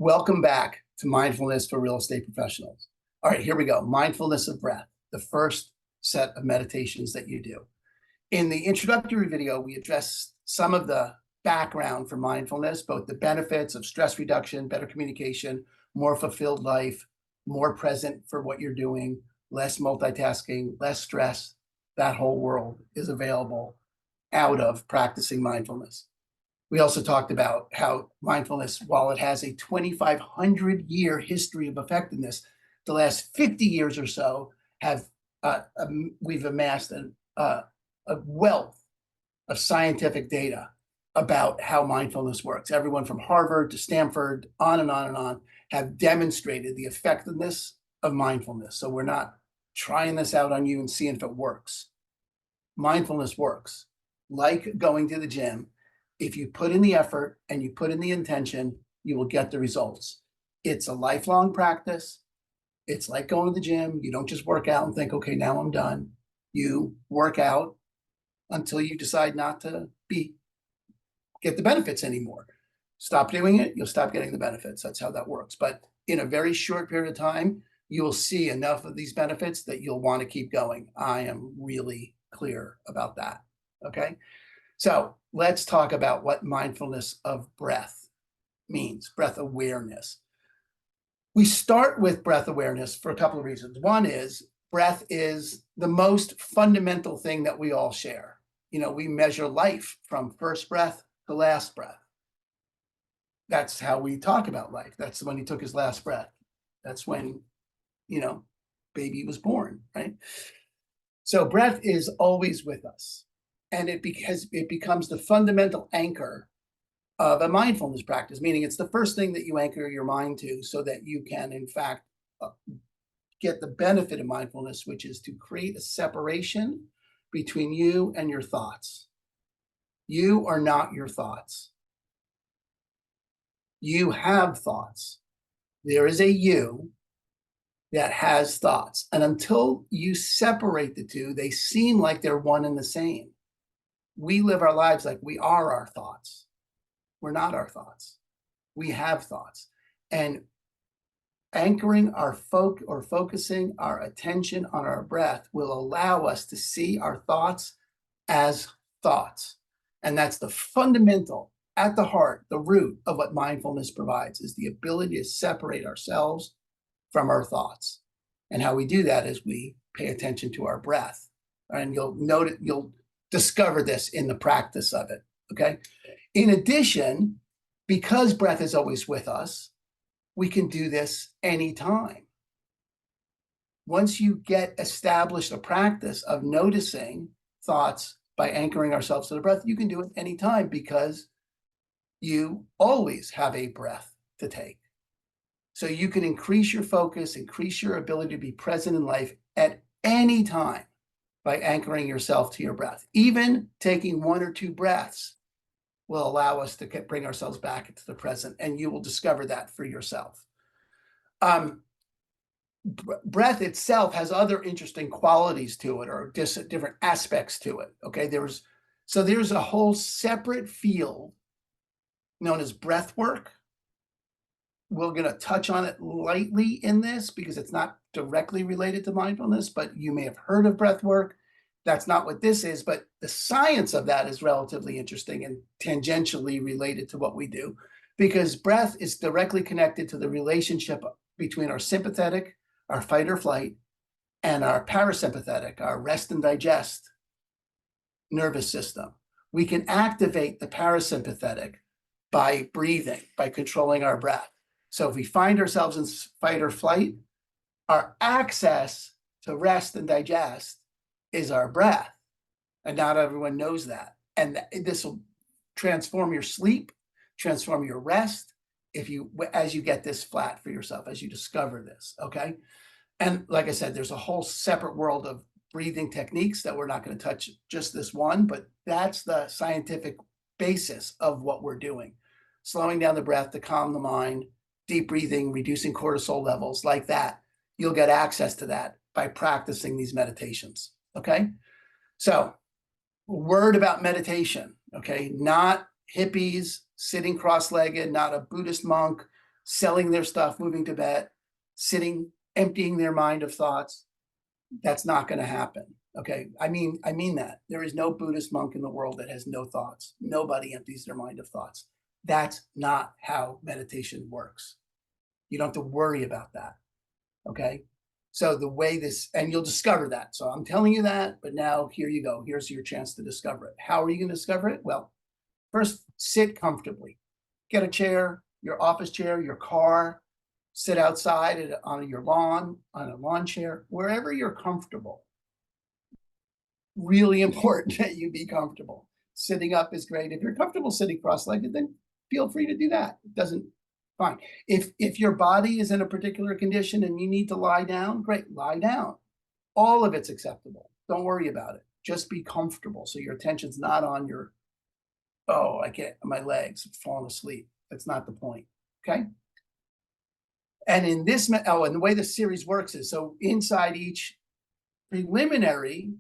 Welcome back to Mindfulness for Real Estate Professionals. All right, here we go. Mindfulness of breath, the first set of meditations that you do. In the introductory video, we addressed some of the background for mindfulness, both the benefits of stress reduction, better communication, more fulfilled life, more present for what you're doing, less multitasking, less stress. That whole world is available out of practicing mindfulness. We also talked about how mindfulness, while it has a 2,500-year history of effectiveness, the last 50 years or so we've amassed a wealth of scientific data about how mindfulness works. Everyone from Harvard to Stanford, on and on and on, have demonstrated the effectiveness of mindfulness. So we're not trying this out on you and seeing if it works. Mindfulness works. Like going to the gym, if you put in the effort and you put in the intention, you will get the results. It's a lifelong practice. It's like going to the gym. You don't just work out and think, okay, now I'm done. You work out until you decide not to get the benefits anymore. Stop doing it, you'll stop getting the benefits. That's how that works. But in a very short period of time, you will see enough of these benefits that you'll want to keep going. I am really clear about that. Okay. So let's talk about what mindfulness of breath means, breath awareness. We start with breath awareness for a couple of reasons. One is breath is the most fundamental thing that we all share. You know, we measure life from first breath to last breath. That's how we talk about life. That's when he took his last breath. That's when, baby was born, right? So breath is always with us. And it becomes the fundamental anchor of a mindfulness practice, meaning it's the first thing that you anchor your mind to so that you can, in fact, get the benefit of mindfulness, which is to create a separation between you and your thoughts. You are not your thoughts. You have thoughts. There is a you that has thoughts. And until you separate the two, they seem like they're one and the same. We live our lives like we are our thoughts. We're not our thoughts. We have thoughts. And anchoring our focusing our attention on our breath will allow us to see our thoughts as thoughts. And that's the fundamental, at the heart, the root of what mindfulness provides, is the ability to separate ourselves from our thoughts. And how we do that is we pay attention to our breath. And you'll discover this in the practice of it, okay? In addition, because breath is always with us, we can do this anytime. Once you get established a practice of noticing thoughts by anchoring ourselves to the breath, you can do it anytime because you always have a breath to take. So you can increase your focus, increase your ability to be present in life at any time by anchoring yourself to your breath. Even taking 1 or 2 breaths will allow us to bring ourselves back into the present, and you will discover that for yourself. Breath itself has other interesting qualities to it, or different aspects to it. Okay, there's a whole separate field known as breath work. We're going to touch on it lightly in this because it's not directly related to mindfulness, but you may have heard of breath work. That's not what this is, but the science of that is relatively interesting and tangentially related to what we do, because breath is directly connected to the relationship between our sympathetic, our fight or flight, and our parasympathetic, our rest and digest nervous system. We can activate the parasympathetic by breathing, by controlling our breath. So if we find ourselves in fight or flight, our access to rest and digest is our breath. And not everyone knows that. And this will transform your sleep, transform your rest, as you get this flat for yourself, as you discover this, okay? And like I said, there's a whole separate world of breathing techniques that we're not going to touch just this one, but that's the scientific basis of what we're doing. Slowing down the breath to calm the mind, deep breathing, reducing cortisol levels like that. You'll get access to that by practicing these meditations, okay? So, a word about meditation, okay? Not hippies sitting cross-legged, not a Buddhist monk selling their stuff, moving to Tibet, sitting, emptying their mind of thoughts. That's not going to happen. Okay. I mean that. There is no Buddhist monk in the world that has no thoughts. Nobody empties their mind of thoughts. That's not how meditation works. You don't have to worry about that. Okay. So the way this, and you'll discover that. So I'm telling you that, but now here you go. Here's your chance to discover it. How are you going to discover it? Well, first, sit comfortably. Get a chair, your office chair, your car, sit outside on your lawn, on a lawn chair, wherever you're comfortable. Really important that you be comfortable. Sitting up is great. If you're comfortable sitting cross-legged, then feel free to do that. It doesn't, fine. If your body is in a particular condition and you need to lie down, great, lie down. All of it's acceptable. Don't worry about it. Just be comfortable so your attention's not on your, oh, I can't, my legs have fallen asleep. That's not the point, okay? And in this, and the way the series works is, so inside each preliminary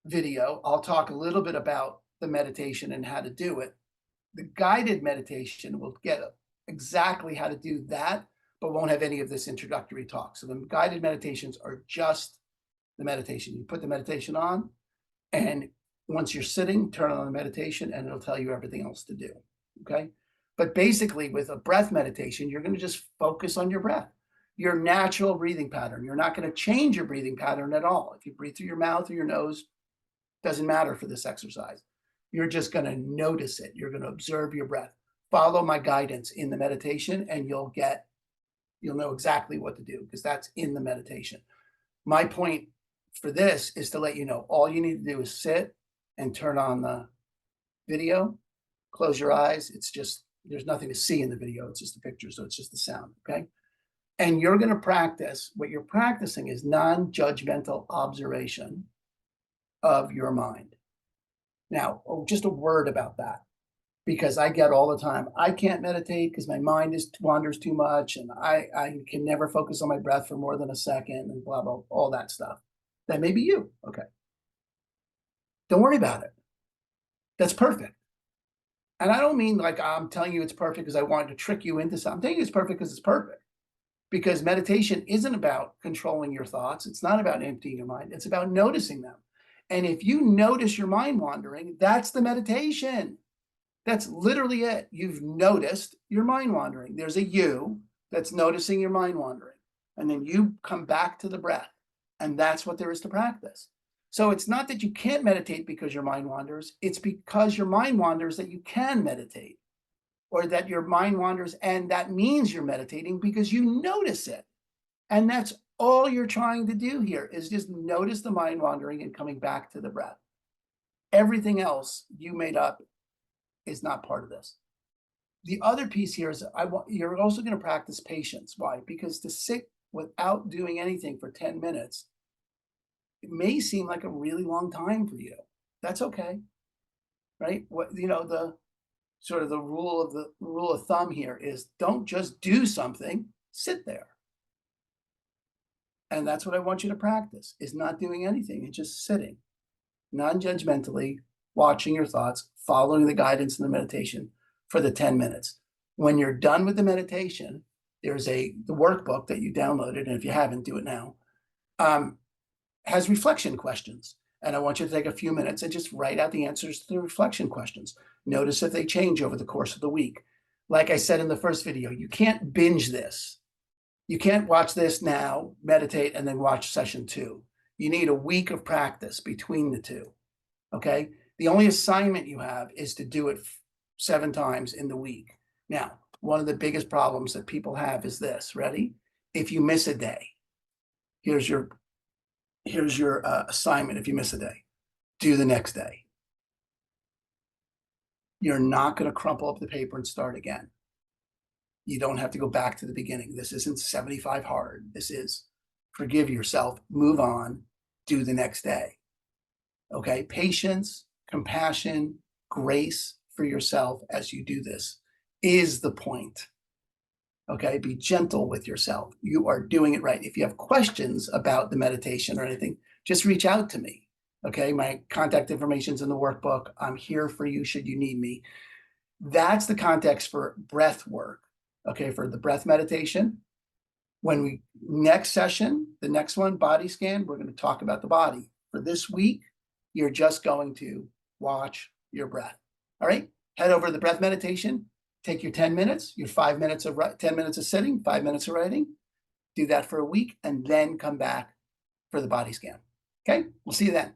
video, I'll talk a little bit about the meditation and how to do it. The guided meditation will get exactly how to do that, but won't have any of this introductory talk. So the guided meditations are just the meditation. You put the meditation on, and once you're sitting, turn on the meditation, and it'll tell you everything else to do, okay? But basically, with a breath meditation, you're going to just focus on your breath, your natural breathing pattern. You're not going to change your breathing pattern at all. If you breathe through your mouth or your nose, doesn't matter for this exercise. You're just going to notice it. You're going to observe your breath. Follow my guidance in the meditation, and you'll know exactly what to do, because that's in the meditation. My point for this is to let you know all you need to do is sit and turn on the video, close your eyes. It's just, there's nothing to see in the video. It's just a picture, so it's just the sound, okay? And you're going to practice, what you're practicing is non-judgmental observation of your mind. Now, just a word about that, because I get all the time, I can't meditate because my mind wanders too much, and I can never focus on my breath for more than a second, and blah, blah, all that stuff. That may be you, okay? Don't worry about it. That's perfect. And I don't mean like I'm telling you it's perfect because I wanted to trick you into something. I'm telling you it's perfect because it's perfect. Because meditation isn't about controlling your thoughts. It's not about emptying your mind. It's about noticing them. And if you notice your mind wandering, that's the meditation. That's literally it. You've noticed your mind wandering. There's a you that's noticing your mind wandering. And then you come back to the breath. And that's what there is to practice. So it's not that you can't meditate because your mind wanders. It's because your mind wanders that you can meditate, or that your mind wanders, and that means you're meditating because you notice it. And that's all you're trying to do here, is just notice the mind wandering and coming back to the breath. Everything else you made up is not part of this. The other piece here is you're also going to practice patience. Why? Because to sit without doing anything for 10 minutes, it may seem like a really long time for you. That's okay, right? The rule of thumb here is don't just do something, sit there. And that's what I want you to practice, is not doing anything and just sitting, non-judgmentally, watching your thoughts, following the guidance in the meditation for the 10 minutes. When you're done with the meditation, there's the workbook that you downloaded, and if you haven't, do it now, has reflection questions. And I want you to take a few minutes and just write out the answers to the reflection questions. Notice if they change over the course of the week. Like I said in the first video, you can't binge this. You can't watch this now, meditate, and then watch session 2. You need a week of practice between the two, okay? The only assignment you have is to do it 7 times in the week. Now, one of the biggest problems that people have is this, ready? If you miss a day, here's your assignment. If you miss a day, do the next day. You're not going to crumple up the paper and start again. You don't have to go back to the beginning. This isn't 75 hard. This is forgive yourself, move on, do the next day. Okay? Patience, compassion, grace for yourself as you do this is the point. Okay? Be gentle with yourself. You are doing it right. If you have questions about the meditation or anything, just reach out to me. Okay? My contact information is in the workbook. I'm here for you should you need me. That's the context for breath work. okay, for the breath meditation. When we next session, the next one, body scan, we're going to talk about the body. For this week, you're just going to watch your breath. All right, head over to the breath meditation. Take your 10 minutes, your 5 minutes of 10 minutes of sitting, 5 minutes of writing. Do that for a week, and then come back for the body scan. Okay, we'll see you then.